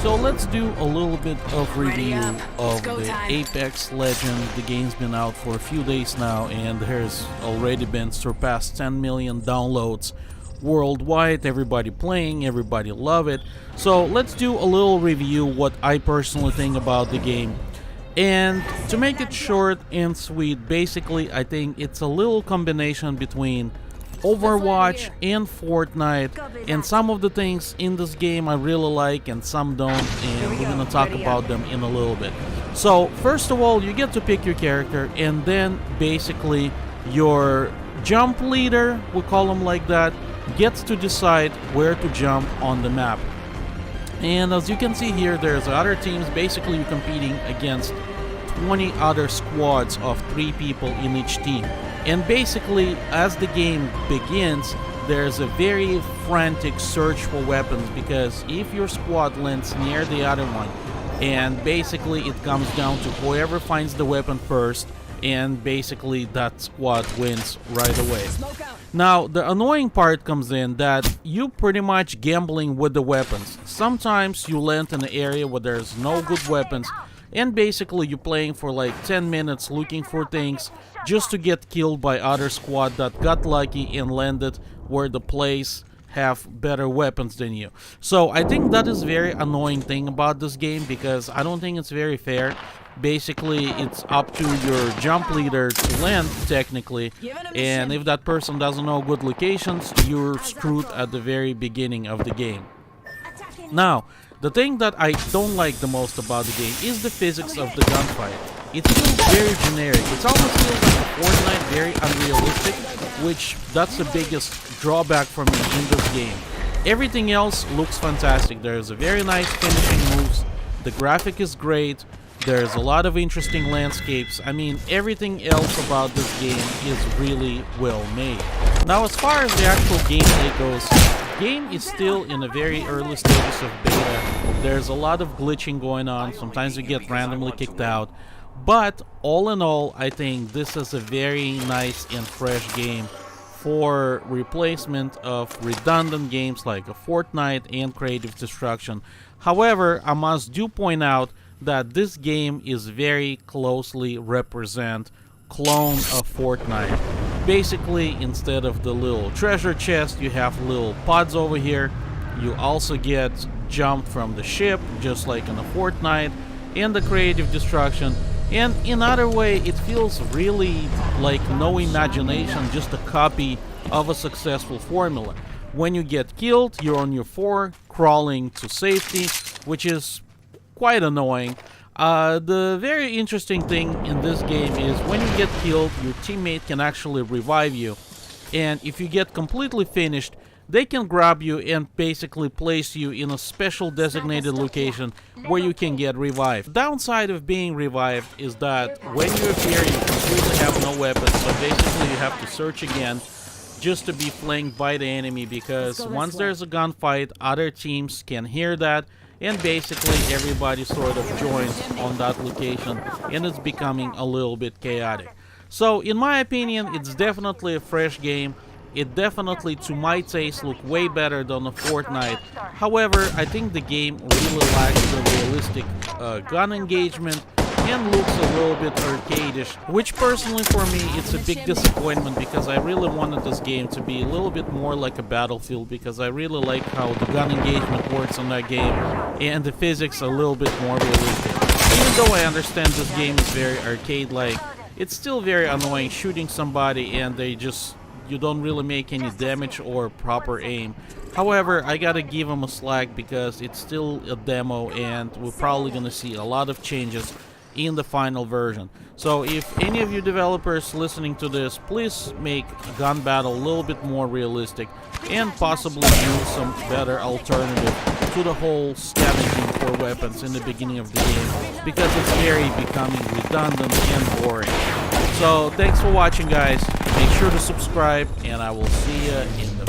So let's do a little bit of review of the Apex Legends. The game's been out for a few days now and there's already been surpassed 10 million downloads worldwide. Everybody playing, everybody love it. So let's do a little review what I personally think about the game. And to make it short and sweet, basically I think it's a little combination between Overwatch and Fortnite, and some of the things in this game I really like and some don't, and we're gonna talk about them in a little bit. So first of all, you get to pick your character, and then basically your jump leader, we call him like that, gets to decide where to jump on the map. And as you can see here, there's other teams. Basically you're competing against 20 other squads of 3 people in each team. And basically, as the game begins, there's a very frantic search for weapons, because if your squad lands near the other one, and basically it comes down to whoever finds the weapon first, and basically that squad wins right away. Now, the annoying part comes in that you pretty much gambling with the weapons. Sometimes you land in an area where there's no good weapons, and basically you're playing for like 10 minutes looking for things just to get killed by other squad that got lucky and landed where the place have better weapons than you. So I think that is very annoying thing about this game, because I don't think it's very fair. Basically it's up to your jump leader to land technically, and if that person doesn't know good locations, you're screwed at the very beginning of the game. Now, the thing that I don't like the most about the game is the physics of the gunfight. It feels very generic. It almost feels like a Fortnite, very unrealistic, which that's the biggest drawback for me in this game. Everything else looks fantastic. There's a very nice finishing moves. The graphic is great. There's a lot of interesting landscapes. I mean, everything else about this game is really well made. Now, as far as the actual gameplay goes, the game is still in the very early stages of beta. There's a lot of glitching going on. Sometimes you get randomly kicked out. But all in all, I think this is a very nice and fresh game for replacement of redundant games like a Fortnite and Creative Destruction. However, I must do point out that this game is very closely represent clone of Fortnite. Basically, instead of the little treasure chest, you have little pods over here. You also get jumped from the ship, just like in a Fortnite and the Creative Destruction. And in other way, it feels really like no imagination, just a copy of a successful formula. When you get killed, you're on your 4 crawling to safety, which is quite annoying. The very interesting thing in this game is when you get killed, your teammate can actually revive you. And if you get completely finished, they can grab you and basically place you in a special designated location where you can get revived. The downside of being revived is that when you appear, you completely have no weapons, so basically you have to search again just to be flanked by the enemy, because once there's a gunfight, other teams can hear that, and basically everybody sort of joins on that location, and it's becoming a little bit chaotic. So in my opinion, it's definitely a fresh game. It definitely, to my taste, look way better than a Fortnite. However, I think the game really lacks the realistic gun engagement and looks a little bit arcadish, which personally for me it's a big disappointment, because I really wanted this game to be a little bit more like a Battlefield, because I really like how the gun engagement works on that game and the physics a little bit more realistic. Even though I understand this game is very arcade-like, it's still very annoying shooting somebody and you don't really make any damage or proper aim. However, I gotta give them a slack because it's still a demo and we're probably gonna see a lot of changes in the final version. So if any of you developers listening to this, please make gun battle a little bit more realistic and possibly use some better alternative to the whole scavenging for weapons in the beginning of the game, because it's very becoming redundant and boring. So thanks for watching, guys. Make sure to subscribe, and I will see you in the